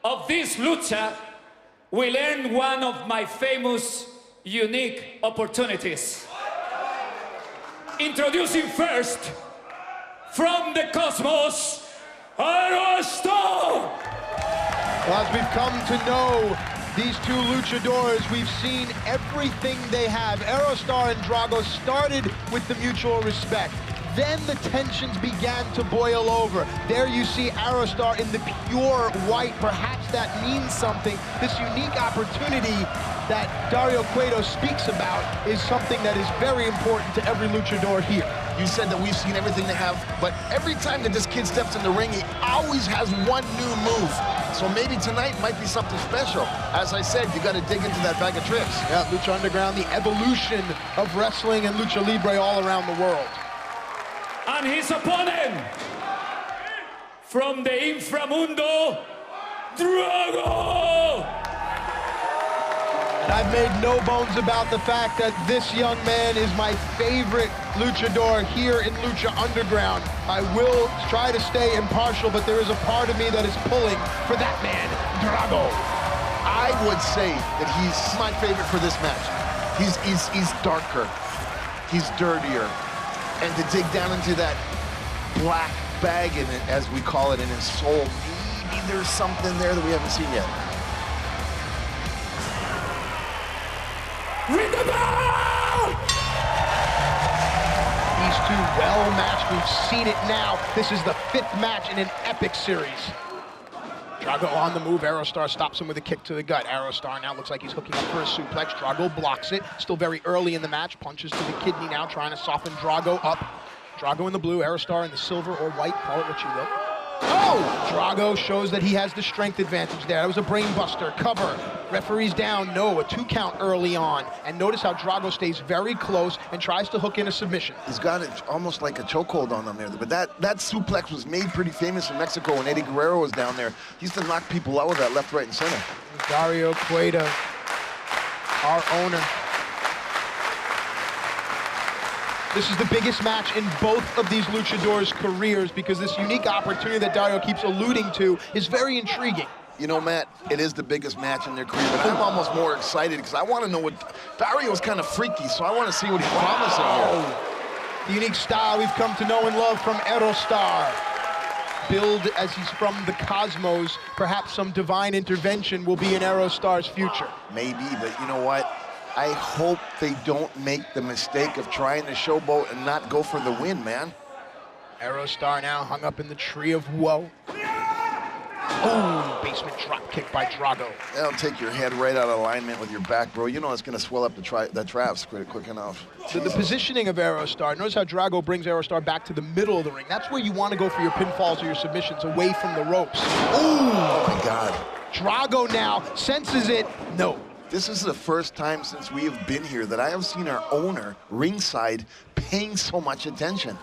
of this lucha, we learned one of my famous, unique opportunities. Introducing first, from the cosmos, Aerostar! Well, as we've come to know these two luchadors, we've seen everything they have. Aerostar and Drago started with the mutual respect. Then the tensions began to boil over. There you see Aerostar in the pure white. Perhaps that means something. This unique opportunity that Dario Cueto speaks about is something that is very important to every luchador here. You said that we've seen everything they have, but every time that this kid steps in the ring, he always has one new move. So maybe tonight might be something special. As I said, you got to dig into that bag of tricks. Yeah, Lucha Underground, the evolution of wrestling and Lucha Libre all around the world. And his opponent, from the inframundo, Drago! And I've made no bones about the fact that this young man is my favorite luchador here in Lucha Underground. I will try to stay impartial, but there is a part of me that is pulling for that man, Drago. I would say that he's my favorite for this match. He's darker, he's dirtier, and to dig down into that black bag in it, as we call it, in his soul, maybe there's something there that we haven't seen yet. Ring the bell! These two well-matched. We've seen it now. This is the 5th match in an epic series. Drago on the move. Aerostar stops him with a kick to the gut. Aerostar now looks like he's hooking up for a suplex. Drago blocks it. Still very early in the match. Punches to the kidney now, trying to soften Drago up. Drago in the blue, Aerostar in the silver or white. Call it what you will. Oh! Drago shows that he has the strength advantage there. That was a brain buster. Cover. Referee's down. No, a 2 count early on. And notice how Drago stays very close and tries to hook in a submission. He's got it almost like a chokehold on him there. But that suplex was made pretty famous in Mexico when Eddie Guerrero was down there. He used to knock people out with that left, right, and center. Dario Cueto, our owner. This is the biggest match in both of these luchadors' careers because this unique opportunity that Dario keeps alluding to is very intriguing. You know, Matt, it is the biggest match in their career, but I'm almost more excited because I want to know what... Dario's kind of freaky, so I want to see what he's promising here. The unique style we've come to know and love from Aerostar. Billed as he's from the cosmos, perhaps some divine intervention will be in Aerostar's future. Maybe, but you know what? I hope they don't make the mistake of trying to showboat and not go for the win, man. Aerostar now hung up in the tree of woe. Oh, basement drop kick by Drago. That'll take your head right out of alignment with your back, bro. You know it's going to swell up the traps quick enough. So the positioning of Aerostar, notice how Drago brings Aerostar back to the middle of the ring. That's where you want to go for your pinfalls or your submissions, away from the ropes. Ooh, oh my God. Drago now senses it. No. This is the first time since we have been here that I have seen our owner, ringside, paying so much attention.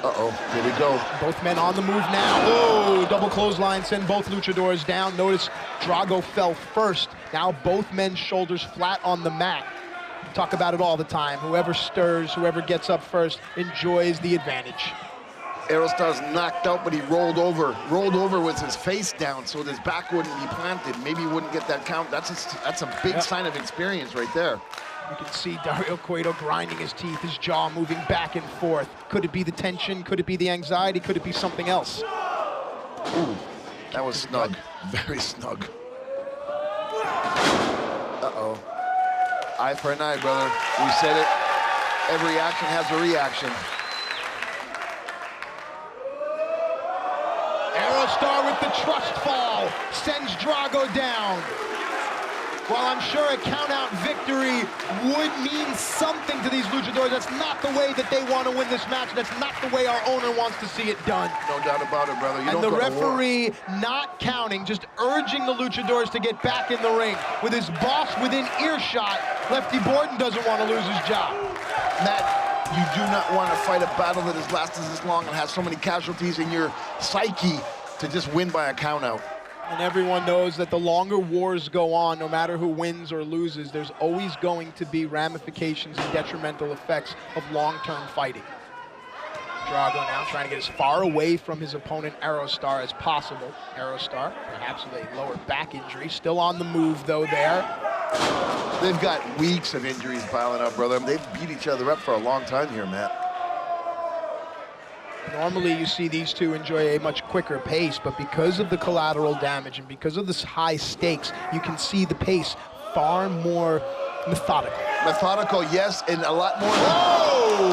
Uh-oh, here we go. Both men on the move now. Oh, double clothesline, send both luchadors down. Notice Drago fell first. Now both men's shoulders flat on the mat. Talk about it all the time. Whoever stirs, whoever gets up first, enjoys the advantage. Aerostar's knocked out, but he rolled over. Rolled over with his face down so his back wouldn't be planted. Maybe he wouldn't get that count. That's a big sign of experience right there. You can see Dario Cueto grinding his teeth, his jaw moving back and forth. Could it be the tension? Could it be the anxiety? Could it be something else? Ooh, that was snug. Very snug. Uh-oh. Eye for an eye, brother. We said it. Every action has a reaction. Aerostar with the trust fall sends Drago down. While I'm sure a count-out victory would mean something to these luchadors, that's not the way that they want to win this match. That's not the way our owner wants to see it done. No doubt about it, brother. And the referee not counting, just urging the luchadors to get back in the ring. With his boss within earshot, Lefty Borden doesn't want to lose his job. Matt, you do not want to fight a battle that has lasted this long and has so many casualties in your psyche to just win by a count-out. And everyone knows that the longer wars go on, no matter who wins or loses, there's always going to be ramifications and detrimental effects of long-term fighting. Drago now trying to get as far away from his opponent Aerostar as possible. Aerostar, perhaps with a lower back injury, still on the move though there. They've got weeks of injuries piling up, brother. They've beat each other up for a long time here, Matt. Normally you see these two enjoy a much quicker pace, but because of the collateral damage and because of this high stakes, you can see the pace far more methodical. Methodical, yes, and a lot more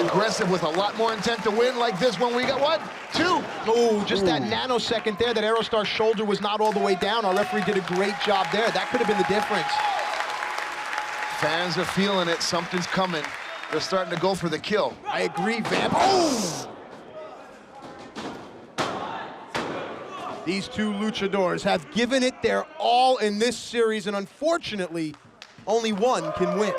aggressive with a lot more intent to win like this one. We got what? 2. Oh, just that nanosecond there that Aerostar's shoulder was not all the way down. Our referee did a great job there. That could have been the difference. Fans are feeling it. Something's coming. They're starting to go for the kill. I agree, Vamp. Oh! These two luchadors have given it their all in this series, and unfortunately, only one can win.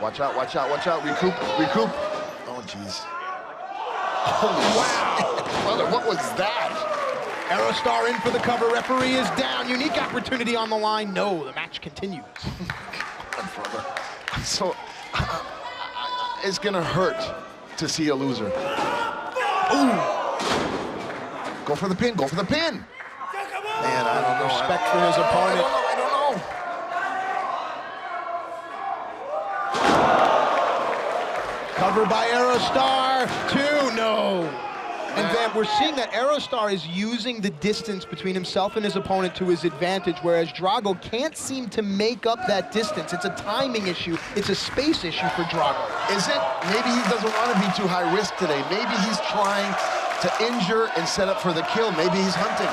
Watch out, watch out, watch out. Recoup, recoup. Oh, jeez. Oh, wow. Brother, what was that? Aerostar in for the cover. Referee is down. Unique opportunity on the line. No, the match continues. Brother. So, it's going to hurt to see a loser. Ooh. Go for the pin, go for the pin. Man, I don't know. Respect for his opponent. I don't know. Cover by Aerostar. 2, no. And Vamp, we're seeing that Aerostar is using the distance between himself and his opponent to his advantage, whereas Drago can't seem to make up that distance. It's a timing issue. It's a space issue for Drago. Is it? Maybe he doesn't want to be too high risk today. Maybe he's trying to injure and set up for the kill. Maybe he's hunting.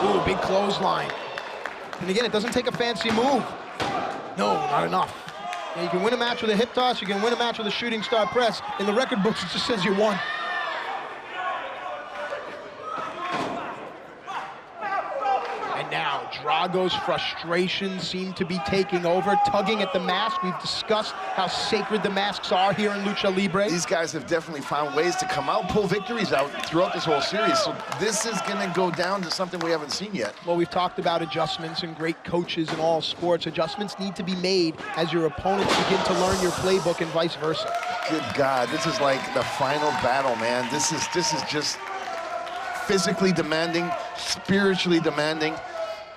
Ooh, big clothesline. And again, it doesn't take a fancy move. No, not enough. Now, you can win a match with a hip toss, you can win a match with a shooting star press. In the record books, it just says you won. And now, Drago's frustrations seem to be taking over, tugging at the mask. We've discussed how sacred the masks are here in Lucha Libre. These guys have definitely found ways to come out, pull victories out throughout this whole series. So this is going to go down to something we haven't seen yet. Well, we've talked about adjustments and great coaches in all sports. Adjustments need to be made as your opponents begin to learn your playbook and vice versa. Good God, this is like the final battle, man. This is just physically demanding, spiritually demanding,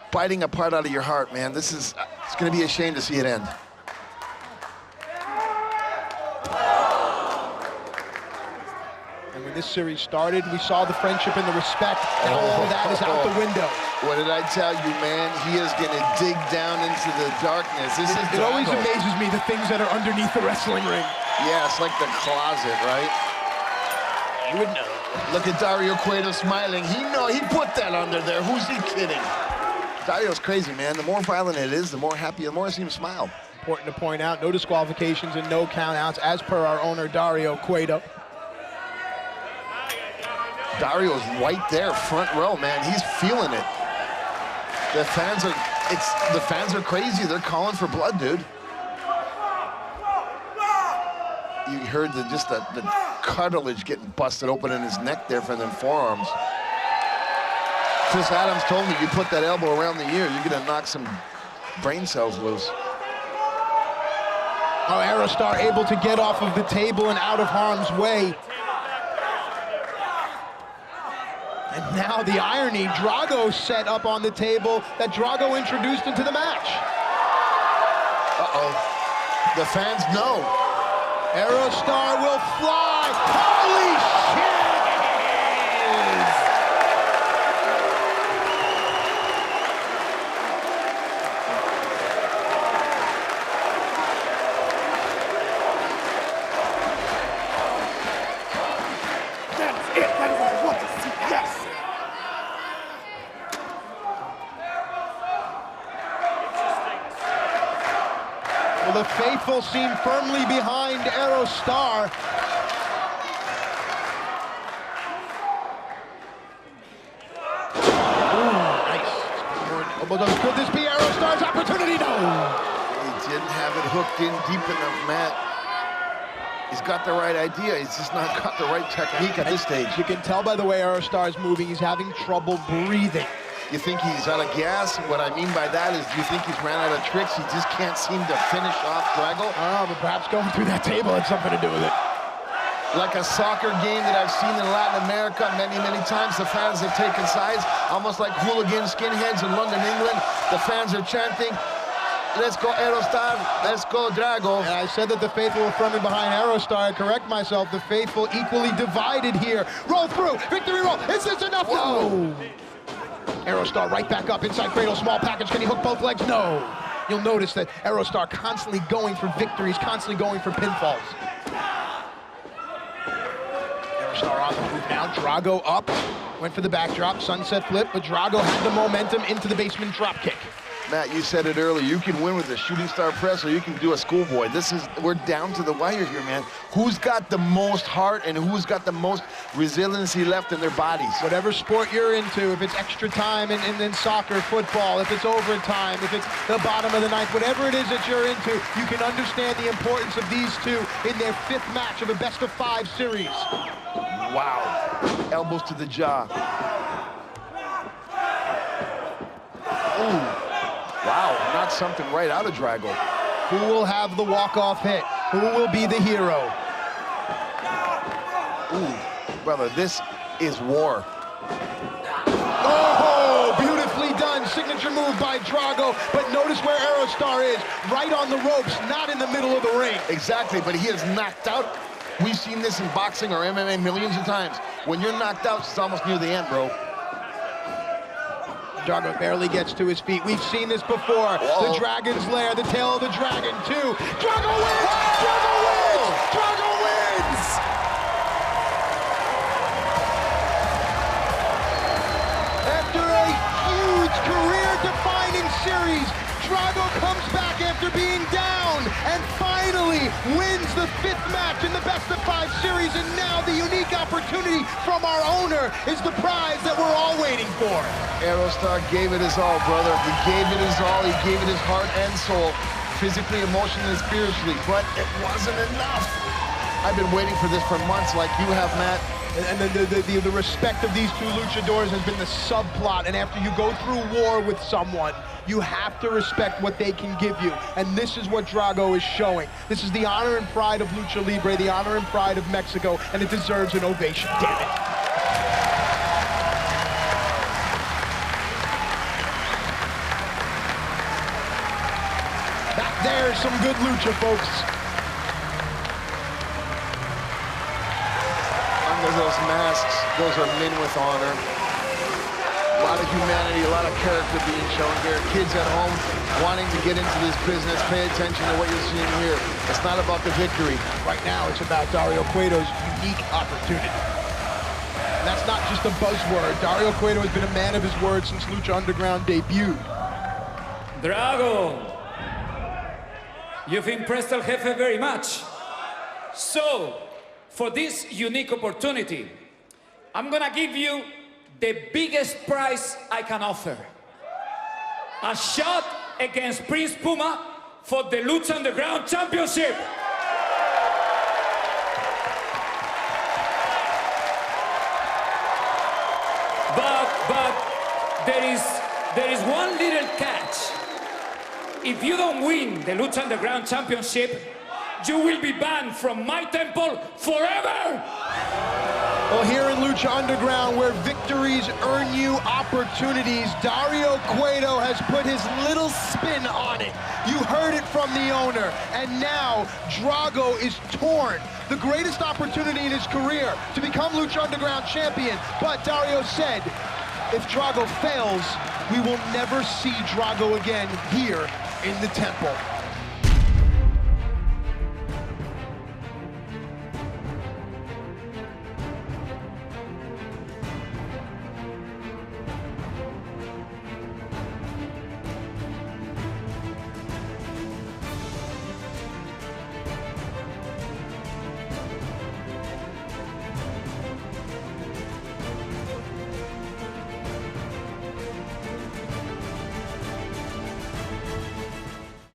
biting a part out of your heart, man. This is, it's going to be a shame to see it end. And when this series started, we saw the friendship and the respect, and all that is out the window. What did I tell you, man? He is going to dig down into the darkness. It always amazes me, the things that are underneath the wrestling ring. Yeah, it's like the closet, right? You would know. Look at Dario Cueto smiling. He put that under there. Who's he kidding? Dario's crazy, man. The more violent it is, the more happy, the more I see him smile. Important to point out, no disqualifications and no countouts, as per our owner, Dario Cueto. Dario's right there, front row, man. He's feeling it. The fans are crazy. They're calling for blood, dude. You heard the cartilage getting busted open in his neck there from them forearms. Chris Adams told me you put that elbow around the ear, you're gonna knock some brain cells loose. Oh, Aerostar able to get off of the table and out of harm's way. And now the irony, Drago set up on the table that Drago introduced into the match. Uh-oh. The fans know. Aerostar will fly. Holy shit! That's it. That is what I want to see. Yes. Well, the faithful seem firmly behind Aerostar. Ooh, nice. Could this be Aerostar's opportunity? No. He didn't have it hooked in deep enough, Matt. He's got the right idea. He's just not got the right technique at this stage. You can tell by the way Aerostar is moving, he's having trouble breathing. You think he's out of gas? What I mean by that is, do you think he's ran out of tricks? He just can't seem to finish off Drago? Oh, but perhaps going through that table had something to do with it. Like a soccer game that I've seen in Latin America many, many times, the fans have taken sides, almost like hooligan skinheads in London, England. The fans are chanting, let's go Aerostar, let's go Drago. And I said that the faithful were from and behind Aerostar. I correct myself, the faithful equally divided here. Roll through, victory roll, is this enough? No! Aerostar right back up, inside cradle, small package, can he hook both legs? No! You'll notice that Aerostar constantly going for victories, constantly going for pinfalls. Aerostar on the move now, Drago up, went for the backdrop, sunset flip, but Drago had the momentum into the basement dropkick. Matt, you said it earlier, you can win with a shooting star press or you can do a schoolboy. We're down to the wire here, man. Who's got the most heart and who's got the most resiliency left in their bodies? Whatever sport you're into, if it's extra time and then soccer, football, if it's overtime, if it's the bottom of the ninth, whatever it is that you're into, you can understand the importance of these two in their 5th match of a best-of-5 series. Wow. Elbows to the jaw. Ooh. Wow, not something right out of Drago. Who will have the walk-off hit? Who will be the hero? Ooh, brother, this is war. Oh, beautifully done. Signature move by Drago, but notice where Aerostar is. Right on the ropes, not in the middle of the ring. Exactly, but he is knocked out. We've seen this in boxing or MMA millions of times. When you're knocked out, it's almost near the end, bro. Drago barely gets to his feet. We've seen this before. Whoa. The Dragon's Lair, the tail of the dragon, 2. Drago wins! Drago wins! Drago wins! After a huge career-defining series, Drago comes back after being down and finally wins the 5th match in the best-of-5 series, and now the unique opportunity from our owner is the prize that we're all waiting for. Aerostar gave it his all, brother. He gave it his all. He gave it his heart and soul, physically, emotionally, and spiritually, but it wasn't enough. I've been waiting for this for months like you have, Matt. And the respect of these two luchadors has been the subplot, and after you go through war with someone, you have to respect what they can give you, and this is what Drago is showing. This is the honor and pride of Lucha Libre, the honor and pride of Mexico, and it deserves an ovation, damn it. Back there's some good lucha, folks. Under those masks, those are men with honor. A lot of humanity, a lot of character being shown here. Kids at home wanting to get into this business. Pay attention to what you're seeing here. It's not about the victory. Right now, it's about Dario Cueto's unique opportunity. And that's not just a buzzword. Dario Cueto has been a man of his word since Lucha Underground debuted. Drago, you've impressed El Jefe very much. So, for this unique opportunity, I'm gonna give you the biggest prize I can offer. A shot against Prince Puma for the Lucha Underground Championship. But there is one little catch. If you don't win the Lucha Underground Championship, you will be banned from my temple forever! Well, here in Lucha Underground, where victories earn you opportunities, Dario Cueto has put his little spin on it. You heard it from the owner, and now Drago is torn. The greatest opportunity in his career to become Lucha Underground champion. But Dario said, if Drago fails, we will never see Drago again here in the temple.